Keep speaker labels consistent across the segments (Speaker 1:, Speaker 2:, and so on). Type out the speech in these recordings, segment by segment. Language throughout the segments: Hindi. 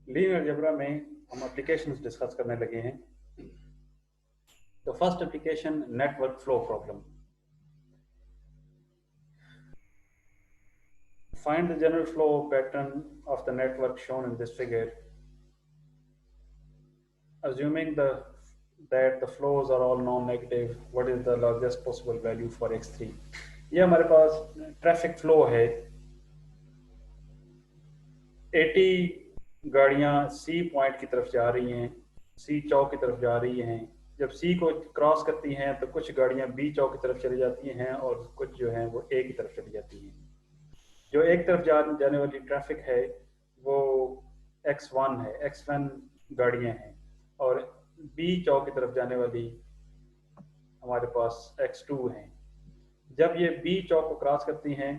Speaker 1: लीनियर अलजेब्रा में हम एप्लीकेशंस डिस्कस करने लगे हैं। तो first application network flow problem. Find the general flow pattern of the network shown in this figure, assuming that the flows are all non-negative. What is the largest possible value for x3? ये हमारे पास ट्रैफिक फ्लो है। 80 गाड़ियां सी पॉइंट की तरफ जा रही हैं, सी चौक की तरफ जा रही हैं। जब सी को क्रॉस करती हैं तो कुछ गाड़ियां बी चौक की तरफ चली जाती हैं और कुछ जो हैं वो ए की तरफ चली जाती हैं। जो एक तरफ जाने वाली ट्रैफिक है वो x1 है, x1 गाड़ियां हैं, और बी चौक की तरफ जाने वाली हमारे पास x2 हैं। जब ये बी चौक को क्रॉस करती हैं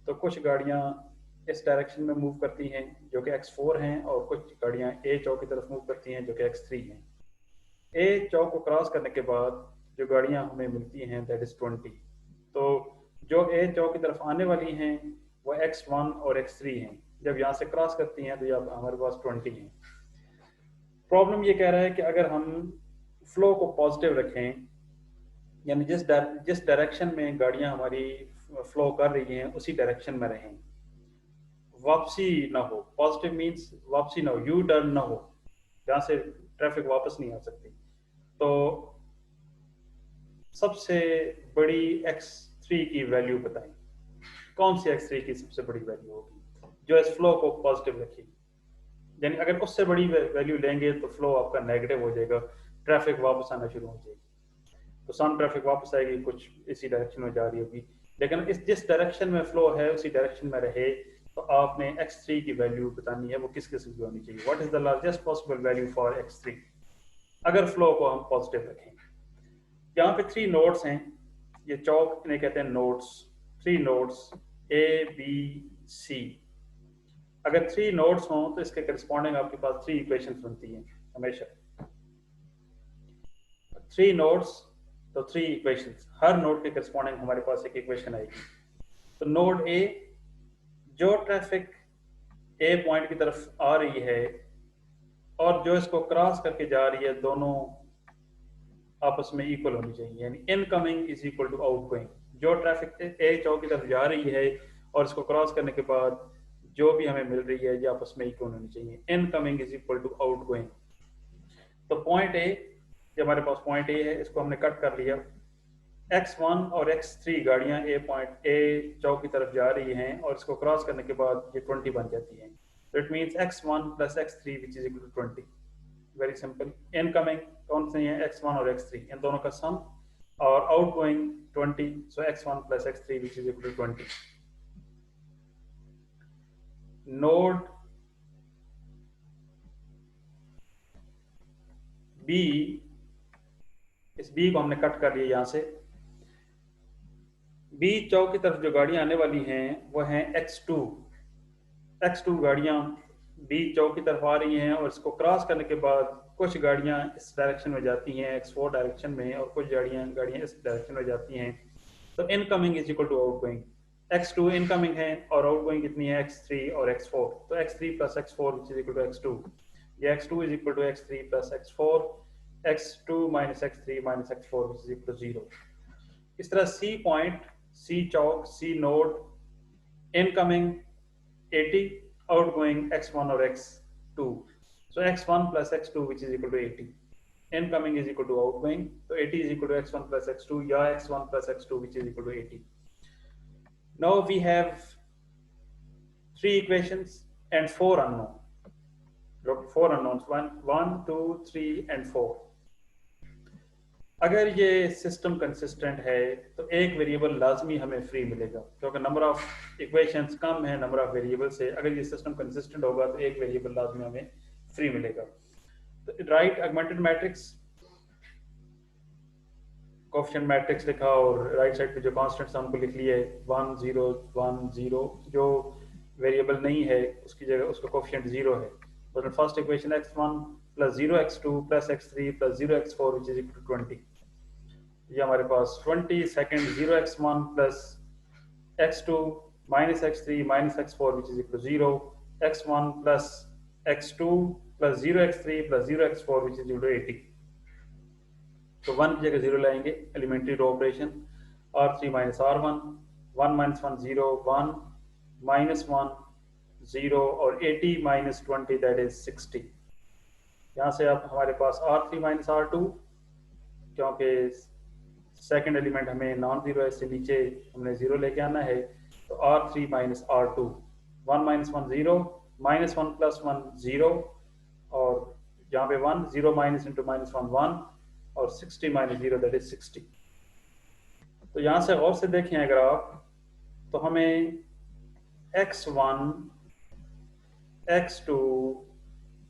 Speaker 1: तो कुछ गाड़ियां इस डायरेक्शन में मूव करती हैं जो कि x4 हैं, और कुछ गाड़ियां ए चौक की तरफ मूव करती हैं जो कि x3 हैं। ए चौक को क्रॉस करने के बाद जो गाड़ियां हमें मिलती हैं दैट इज 20। तो जो ए चौक की तरफ आने वाली हैं वो x1 और x3 हैं। जब यहाँ से क्रॉस करती हैं तो ये हमारे पास 20 हैं। प्रॉब्लम ये कह रहा है कि अगर हम फ्लो को पॉजिटिव रखें, यानी जिस डायरेक्शन में गाड़ियां हमारी फ्लो कर रही हैं उसी डायरेक्शन में रहें, वापसी ना हो। पॉजिटिव मीन्स वापसी ना हो, यू टर्न ना हो, जहाँ से ट्रैफिक वापस नहीं आ सकती। तो सबसे बड़ी x3 की वैल्यू बताएं। कौन सी x3 की सबसे बड़ी वैल्यू होगी जो इस फ्लो को पॉजिटिव रखेगी? यानी अगर उससे बड़ी वैल्यू लेंगे तो फ्लो आपका नेगेटिव हो जाएगा, ट्रैफिक वापस आना शुरू हो जाएगी। तो सम ट्रैफिक वापस आएगी, कुछ इसी डायरेक्शन में जा रही होगी, लेकिन इस जिस डायरेक्शन में फ्लो है उसी डायरेक्शन में रहे। तो आपने x3 की वैल्यू बतानी है, वो किस किस्म की होनी चाहिए। What is the largest possible value for x3 अगर फ्लो को हम पॉजिटिव रखें। यहाँ पे 3 नोड्स हैं, ये चौक इन्हें कहते हैं nodes. 3 nodes A B C। अगर 3 नोड्स हों तो इसके करस्पॉन्डिंग आपके पास 3 इक्वेशंस बनती हैं हमेशा। 3 नोड्स तो 3 इक्वेशंस, हर नोड के करस्पॉन्डिंग हमारे पास एक इक्वेशन आएगी। तो नोड ए, जो ट्रैफिक ए पॉइंट की तरफ आ रही है और जो इसको क्रॉस करके जा रही है, दोनों आपस में इक्वल होनी चाहिए, यानी incoming is equal to outgoing. जो ट्रैफिक ए चौक की तरफ जा रही है और इसको क्रॉस करने के बाद जो भी हमें मिल रही है ये आपस में इक्वल होनी चाहिए। Incoming is equal to outgoing. तो पॉइंट ए, जो हमारे पास पॉइंट ए है, इसको हमने कट कर लिया। x1 और x3 गाड़ियां ए पॉइंट ए चौक की तरफ जा रही हैं और इसको क्रॉस करने के बाद ये 20 बन जाती हैं। तो it means x1 plus x3 which is equal to 20। Very simple. Incoming कौन से हैं? x1 और x3, इन दोनों का सम, और outgoing 20। So x1 plus x3 which is equal to 20। Node B, इस बी को हमने कट कर लिया यहाँ से। बी चौक की तरफ जो गाड़ियां आने वाली हैं वो हैं x2। x2 गाड़ियां बी चौक की तरफ आ रही हैं और इसको क्रॉस करने के बाद कुछ गाड़ियां इस डायरेक्शन में जाती हैं, x4 डायरेक्शन में, और कुछ गाड़ियां इस डायरेक्शन में जाती हैं। तो incoming is equal to outgoing. x2 incoming है और आउटगोइंग कितनी है? x3 और x4। तो x3 plus x4 which is equal to x2। ये x2 is equal to x3 plus x4, x2 minus x3 minus x4 which is equal to 0। इस तरह सी पॉइंट, सी चौक, C node, incoming 80, outgoing x1 or x2. So x1 plus x2 which is equal to 80. Incoming is equal to outgoing. So 80 is equal to x1 plus x2, या x1 plus x2 which is equal to 80. Now we have 3 equations and 4 unknown. 4 unknowns, 1, 2, 3 and 4. अगर ये सिस्टम कंसिस्टेंट है तो एक वेरिएबल लाजमी हमें फ्री मिलेगा, क्योंकि नंबर ऑफ इक्वेशंस कम है नंबर ऑफ वेरिएबल से। अगर ये सिस्टम कंसिस्टेंट होगा तो एक वेरिएबल लाजमी हमें फ्री मिलेगा। तो right augmented matrix, coefficient matrix लिखा और राइट साइड पे जो कांस्टेंट्स हैं उनको लिख लिए 1 0 1 0। जो वेरिएबल नहीं है उसकी जगह उसका कोएफिशिएंट 0 है। तो first equation x1 plus 0 x2 plus x3 plus 0 x4 which is equal to 20। ये हमारे पास 20। Second 0x1 plus x2 minus x3 minus x4 which is equal to 0, x1 plus x2 plus 0x3 plus 0x4 which is equal to 80. तो 1 की जगह 0 लाएंगे, elementary row operation, r3 minus r1, 1 minus 1 0, 1 minus 1 0 और 80 minus 20 that is 60. यहाँ से अब हमारे पास r3 minus r2, क्योंकि सेकंड एलिमेंट हमें नॉन जीरो है, इससे नीचे हमने 0 लेके आना है, तो r3 minus r2, 1 minus 1 0, minus 1 plus 1 0 और यहाँ पे 1 0 minus into minus 1 1 और 60 minus 0 that is 60. तो यहाँ से गौर से देखें अगर आप, तो हमें x1, x2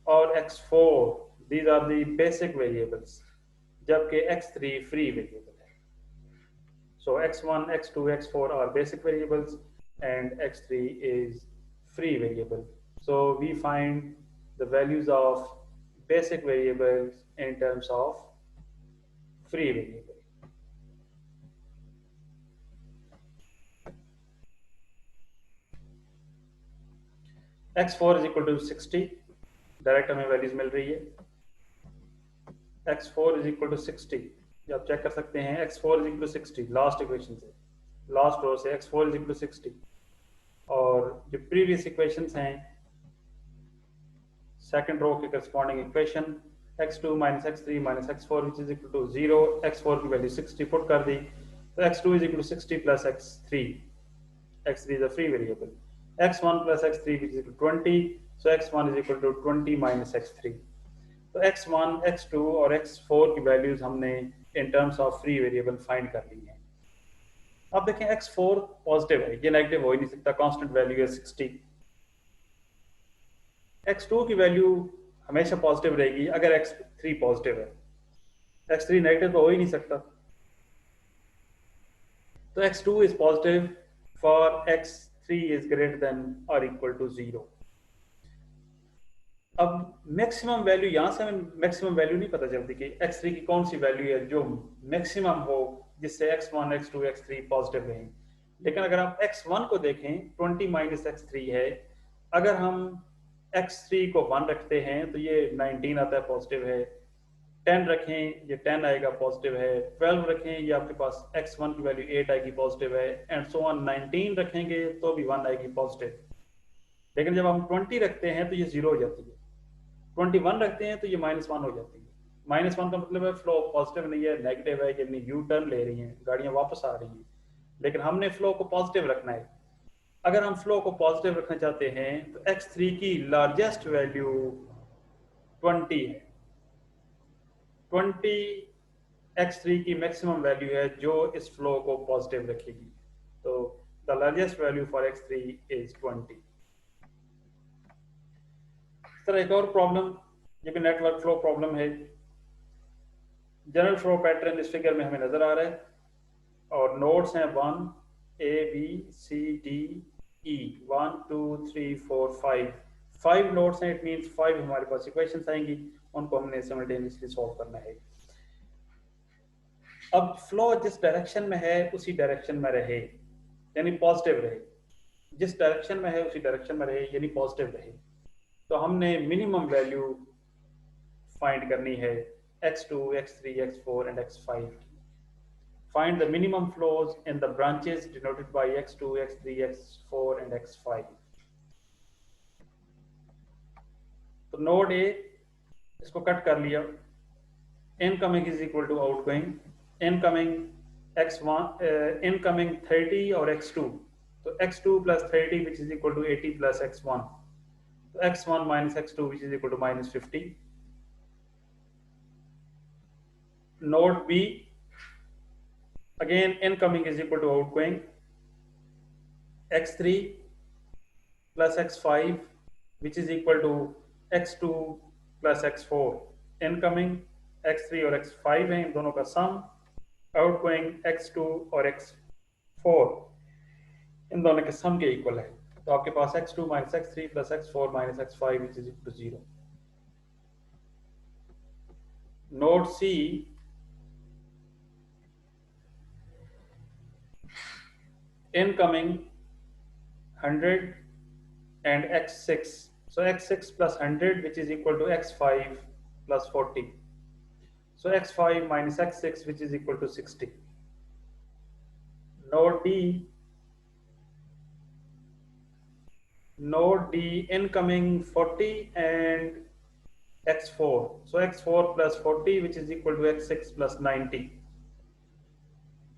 Speaker 1: और x4 these are the basic variables, जबकि x3 free variable है. So x1, x2, x4 are basic variables and x3 is free variable. So we find the values of basic variables in terms of free variable. x4 is equal to 60, direct हमें वैल्यूज मिल रही है. x4 is equal to 60, ये आप चेक कर सकते हैं. x4 is equal to 60 last equation से, लास्ट रो से x4 is equal to 60, और जो प्रीवियस इक्वेशंस हैं सेकंड रो के corresponding equation, x2 minus x3 minus x4 which is equal to 0, x4 की वैल्यू 60 पुट कर दी, तो x2 is equal to 60 plus x3, x3 is a free variable, x1 plus x3 which is equal to 20, so x1 is equal to 20 minus x3. तो x1, x2 और x4 की वैल्यूज हमने इन terms of free variable find कर ली हैं. अब देखें x4 पॉजिटिव है, ये नेगेटिव हो ही नहीं सकता, कांस्टेंट वैल्यू है 60. x2 की वैल्यू हमेशा पॉजिटिव रहेगी अगर x3 पॉजिटिव है, x3 नेगेटिव तो हो ही नहीं सकता. तो x2 is positive for x3 is greater than और इक्वल टू 0. अब मैक्सिमम वैल्यू, यहां से हमें मैक्सिमम वैल्यू नहीं पता चलती कि x3 की कौन सी वैल्यू है जो मैक्सिमम हो जिससे x1, x2, x3 पॉजिटिव रहें. लेकिन अगर आप x1 को देखें, 20 माइनस x3 है, अगर हम x3 को 1 रखते हैं तो ये 19 आता है, पॉजिटिव है. 10 रखें, ये 10 आएगा, पॉजिटिव है. 12 रखें, ये आपके पास x1 की वैल्यू 8 आएगी, पॉजिटिव है, एंड सो ऑन. 19 रखेंगे तो भी 1 आएगी, पॉजिटिव. लेकिन जब हम 20 रखते हैं तो ये 0 हो जाती है, 21 रखते हैं तो ये -1 हो जाती है. -1 का मतलब है फ्लो पॉजिटिव नहीं है, नेगेटिव है, यानी यू टर्न ले रही हैं, गाड़ियां वापस आ रही हैं. लेकिन हमने फ्लो को पॉजिटिव रखना है. अगर हम फ्लो को पॉजिटिव रखना चाहते हैं तो x3 की लार्जेस्ट वैल्यू 20 है. 20 x3 की मैक्सिमम वैल्यू है जो इस फ्लो को पॉजिटिव रखेगी. तो the largest value for x3 is 20. तरह एक और प्रॉब्लम, ये भी नेटवर्क फ्लो प्रॉब्लम है. जनरल फ्लो पैटर्न इस फिगर में हमें नजर आ रहा है और नोड्स हैं 1 A B C D E 1 2 3 4 5 nodes हैं. इट मींस 5 हमारे पास इक्वेशंस आएंगी, उनको हमने सिमल्टेनियसली सॉल्व करना है. अब फ्लो जिस डायरेक्शन में है उसी डायरेक्शन में रहे, यानी पॉजिटिव रहे. जिस डायरेक्शन में है उसी डायरेक्शन में रहे, यानी पॉजिटिव रहे. तो हमने मिनिमम वैल्यू फाइंड करनी है x2, x3, x4 and x5. Find the minimum flows in the branches denoted by x2, x3, x4 and x5. तो नोड A इसको कट कर लिया. Incoming is equal to outgoing. Incoming x1, incoming 30 और x2, तो x2 plus 30 which is equal to 80 plus x1. x1 minus x2 which is equal to minus 50. Node B, again incoming is equal to outgoing. x3 plus x5 which is equal to x2 plus x4. Incoming x3 और x5 है, इन दोनों का सम. आउटगोइंग x2 और x4 इन दोनों के सम के इक्वल है. तो आपके पास x2 minus x3 plus x4 minus x5 which is equal to 0. Node C, incoming 100 and x6 So x6 plus 100, which is equal to x5 plus 40. So x5 minus x6, which is equal to 60. Node D incoming 40 and x4. So x4 plus 40, which is equal to x6 plus 90.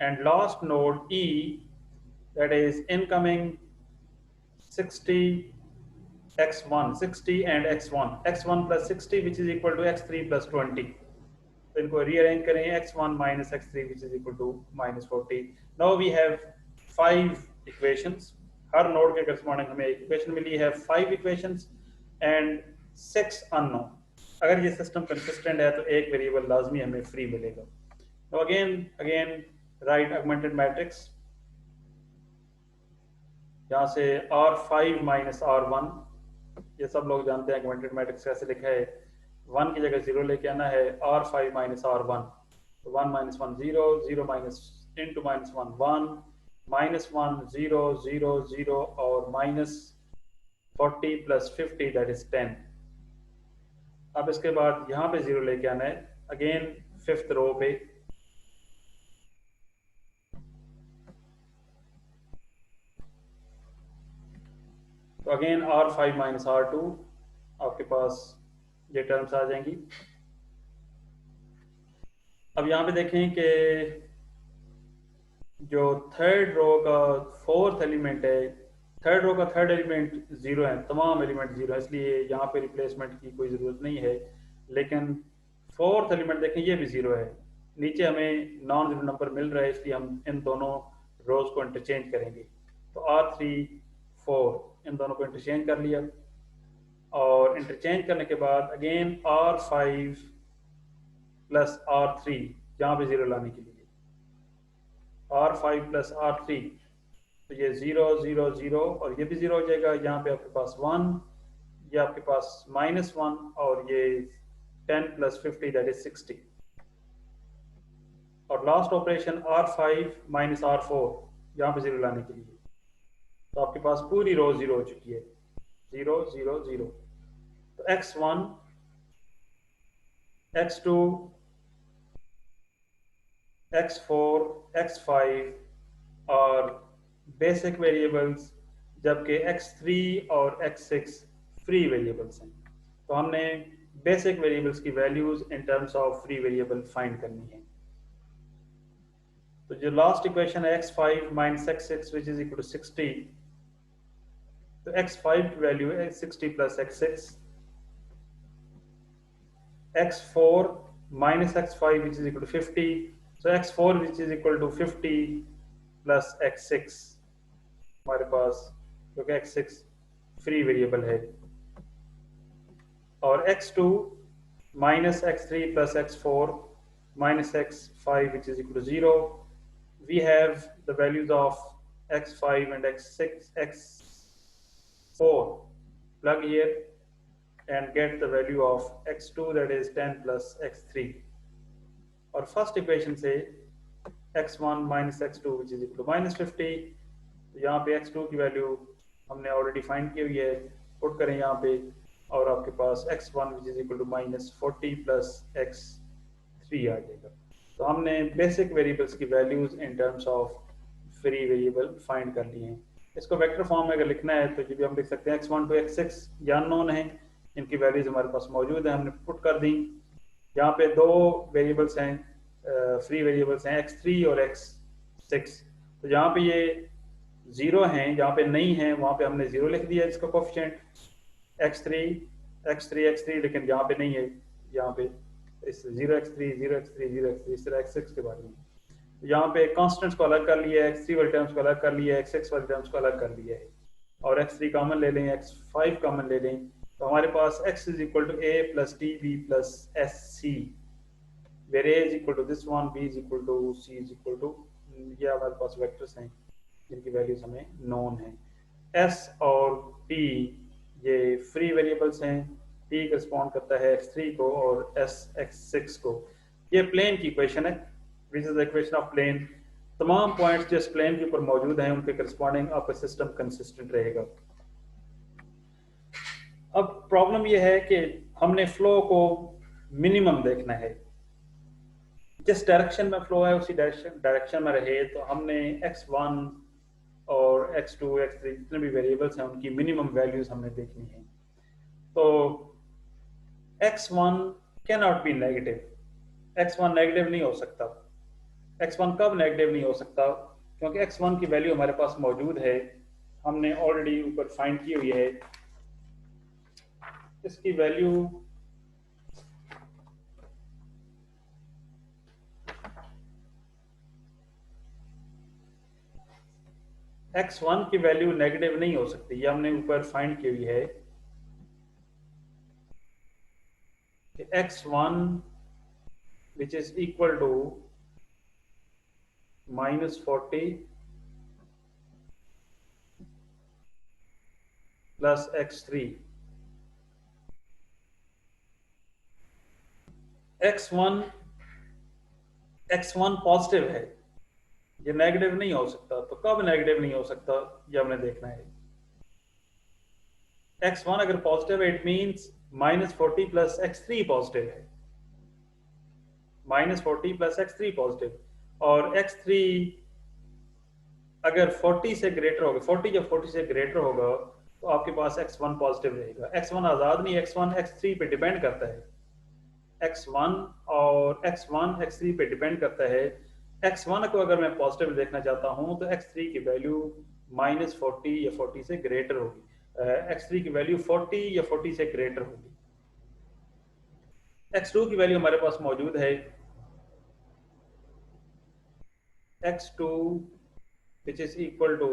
Speaker 1: And last node E, that is incoming 60 x1, 60 and x1 plus 60, which is equal to x3 plus 20. तो इनको rearrange करें, x1 minus x3, which is equal to minus 40. Now we have 5 equations. Her node के corresponding हमें एक equation मिली है, 5 equations and 6 unknown. अगर ये system consistent है तो एक variable लाजमी हमें free मिलेगा. Now again write augmented matrix. यहाँ से R5 minus R1, ये सब लोग जानते हैं augmented matrix कैसे लिखा है. 1 की जगह 0 लेके आना है, R5 minus R1. तो 1 minus 1 0, 0 minus into minus 1 1, minus 1 0 0 0 और minus 40 plus 50, that is 10. अब इसके बाद यहाँ पे 0 लेके आना है, अगेन 5th रो पे. तो अगेन R5 minus R2, आपके पास ये टर्म्स आ जाएंगी. अब यहाँ पे देखें कि जो थर्ड रो का 4th एलिमेंट है, थर्ड रो का थर्ड एलिमेंट 0 है, तमाम एलिमेंट 0 है, इसलिए यहाँ पे रिप्लेसमेंट की कोई ज़रूरत नहीं है. लेकिन 4th एलिमेंट देखें, ये भी 0 है. नीचे हमें नॉन ज़ीरो नंबर मिल रहा है, इसलिए हम इन दोनों रोज को इंटरचेंज करेंगे. तो R3 4 इन दोनों को इंटरचेंज कर लिया, और इंटरचेंज करने के बाद अगेन R5 प्लस R3 यहाँ पे 0 लाने के लिए, R5 प्लस R3, तो ये 0 0 0 और ये भी 0 हो जाएगा. यहाँ पे आपके पास 1, ये आपके पास -1 और ये 10 प्लस 50, दैट इज 60. और last operation R5 minus R4 यहाँ पे 0 लाने के लिए, तो आपके पास पूरी रो 0 हो चुकी है, 0 0 0. तो x1 x2 x4 x5 और बेसिक वेरिएबल्स, जबकि x3 और x6 फ्री वेरिएबल्स हैं. तो हमने बेसिक वेरिएबल्स की values in terms of free variable find करनी है. तो जो लास्ट इक्वेशन है x5 minus x6 which is equal to 60, तो x5 की वैल्यू है 60 plus x6, x4 minus x5 which is equal to 50. So x4 which is equal to 50 plus x6 हमारे पास, क्योंकि x6 फ्री वेरिएबल है, और x2 minus x3 plus x4 minus x5 which is equal to 0. We have the values of x5 and x6, x4, plug here and get the value of x2, that is 10 plus x3. और फर्स्ट इक्वेशन से x1 minus x2 which is equal to minus 50. तो यहाँ पे x2 की वैल्यू हमने ऑलरेडी फाइंड की हुई है, पुट करें यहाँ पे, और आपके पास x1 which is equal to minus 40 plus x3 आ जाएगा. तो हमने बेसिक वेरिएबल्स की values in terms of free variable find कर लिए हैं. इसको वेक्टर फॉर्म में अगर लिखना है तो भी हम लिख सकते हैं x1 to x6 या अननोन है, इनकी वैल्यूज हमारे पास मौजूद है, हमने पुट कर दी. यहाँ पे दो वेरिएबल्स हैं, फ्री वेरिएबल्स हैं, x3 और x6. तो जहाँ पे ये 0 हैं, जहाँ पे नहीं है वहाँ पे हमने 0 लिख दिया इसका कोफिशिएंट, x3, लेकिन यहाँ पे नहीं है, यहाँ पे इस 0x3 0x3 0x3 इस तरह x6 के बारे में. यहाँ पे कॉन्स्टेंट्स को अलग कर लिया है, x3 वाले टर्म्स को अलग कर लिया है, x6 वाले टर्म्स को अलग कर लिया है, और x3 कॉमन ले लें, x5 कॉमन ले लें. तो हमारे पास x is equal to a plus tb plus sc, where a is equal to this one, b is equal to c is equal to, ये हमारे पास वेक्टर्स हैं जिनकी वैल्यूज हमें नोन है. s और t ये फ्री वेरिएबल्स हैं, t करस्पॉन्ड करता है x3 को और s x6 को. ये प्लेन की इक्वेशन है, which is the equation of plane. तमाम पॉइंट्स जो इस प्लेन के ऊपर मौजूद हैं उनके करस्पॉन्डिंग आपका सिस्टम कंसिस्टेंट रहेगा. अब प्रॉब्लम यह है कि हमने फ्लो को मिनिमम देखना है, जिस डायरेक्शन में फ्लो है उसी डायरेक्शन में रहे। तो हमने x1 और x2 x3 जितने भी वेरिएबल्स हैं उनकी मिनिमम वैल्यूज हमने देखनी है। तो x1 can not be negative, x1 negative नहीं हो सकता। x1 कब नेगेटिव नहीं हो सकता? क्योंकि x1 की वैल्यू हमारे पास मौजूद है, हमने ऑलरेडी ऊपर फाइंड की हुई है। इसकी वैल्यू x1 की वैल्यू नेगेटिव नहीं हो सकती, ये हमने ऊपर फाइंड की हुई है कि x1 which is equal to -40 plus x3। x1 positive है, ये नेगेटिव नहीं हो सकता। तो कब नेगेटिव नहीं हो सकता ये हमने देखना है। x1 अगर पॉजिटिव है it means -40 plus x3 positive है, -40 प्लस x3 पॉजिटिव। और x3 अगर 40 से ग्रेटर होगा, 40 जब 40 से ग्रेटर होगा तो आपके पास x1 पॉजिटिव रहेगा। x1 आजाद नहीं, x1 x3 पे डिपेंड करता है। x1 और x1 x3 पे डिपेंड करता है। x1 को अगर मैं पॉजिटिव देखना चाहता हूं तो x3 की वैल्यू -40 या 40 से ग्रेटर होगी। x3 की वैल्यू 40 या 40 से ग्रेटर होगी। x2 की वैल्यू हमारे पास मौजूद है, x2 which is equal to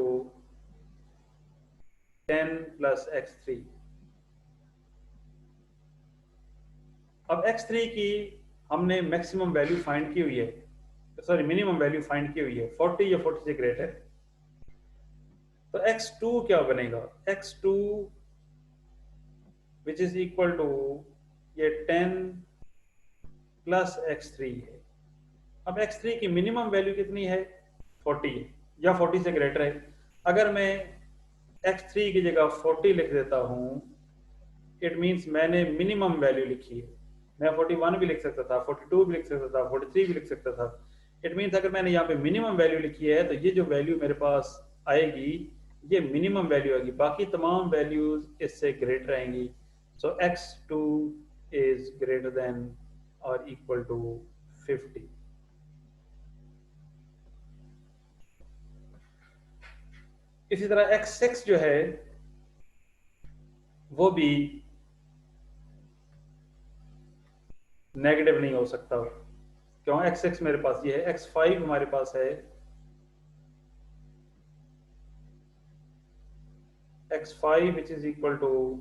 Speaker 1: 10 plus x3। अब x3 की हमने मैक्सिमम वैल्यू फाइंड की हुई है, सॉरी मिनिमम वैल्यू फाइंड की हुई है 40 या 40 से ग्रेटर। तो x2 क्या बनेगा? x2 which is equal to ये 10 प्लस x3 है। अब x3 की मिनिमम वैल्यू कितनी है? 40 है या 40 से ग्रेटर है। अगर मैं x3 की जगह 40 लिख देता हूं इट मींस मैंने मिनिमम वैल्यू लिखी है। मैं 41 भी लिख सकता था, 42 भी लिख सकता था, 43 भी लिख सकता था। इट मींस अगर मैंने यहाँ पे मिनिमम वैल्यू लिखी है तो ये जो वैल्यू मेरे पास आएगी ये मिनिमम वैल्यू आएगी, बाकी तमाम वैल्यूज इससे ग्रेटर आएंगी। सो x2 इज ग्रेटर देन और इक्वल टू 50। इसी तरह x6 जो है वो भी नेगेटिव नहीं हो सकता। क्यों? x6 मेरे पास ये है, x5 हमारे पास है, x5 which is equal to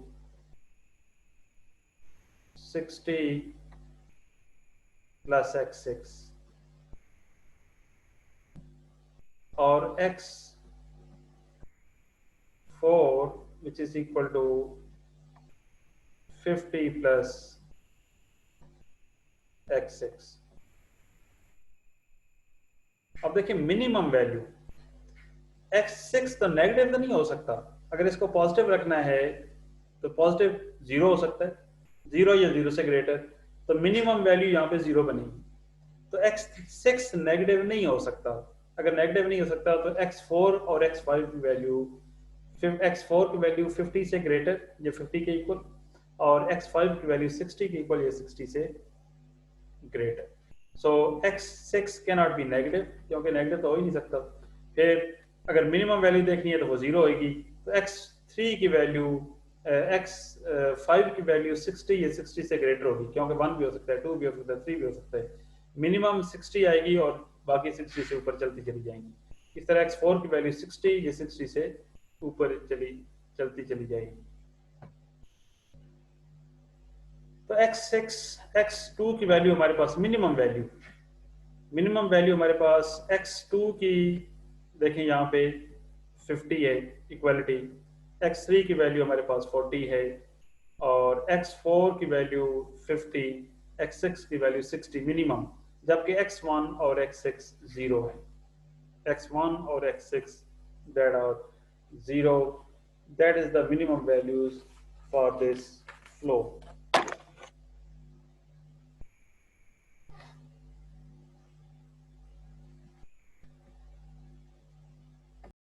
Speaker 1: 60 plus x6 और x4 which is equal to 50 plus x6। अब देखिए मिनिमम वैल्यू x6 तो नेगेटिव तो नहीं हो सकता। अगर इसको पॉजिटिव रखना है तो पॉजिटिव 0 हो सकता है, 0 या 0 से ग्रेटर, तो मिनिमम वैल्यू यहाँ पे 0 बनेगी। तो x6 नेगेटिव नहीं हो सकता। अगर नेगेटिव नहीं हो सकता तो x4 और x5 की वैल्यू, x4 की वैल्यू 50 से ग्रेटर या 50 के इक्वल और x5 की वैल्यू 60 के इक्वल या 60 से greater. So x6 can not be negative, क्योंकि नेगेटिव तो हो ही नहीं सकता। फिर अगर मिनिमम वैल्यू देखनी है तो वो 0 होगी। तो x3 की वैल्यू x5 की वैल्यू 60 या 60 से ग्रेटर होगी, क्योंकि 1 भी हो सकता है, 2 भी हो सकता है, 3 भी हो सकता है। मिनिमम 60 आएगी और बाकी 60 से ऊपर चलती चली जाएंगी। इस तरह x4 की वैल्यू 60 या 60 से ऊपर चलती चली जाएगी। तो x6 x2 की वैल्यू हमारे पास मिनिमम वैल्यू हमारे पास x2 की देखें यहाँ पे 50 है इक्वलिटी, x3 की वैल्यू हमारे पास 40 है और x4 की वैल्यू 50, x6 की वैल्यू 60 मिनिमम, जबकि x1 और x6 0 है। x1 और x6 that are 0, that is the minimum values for this flow.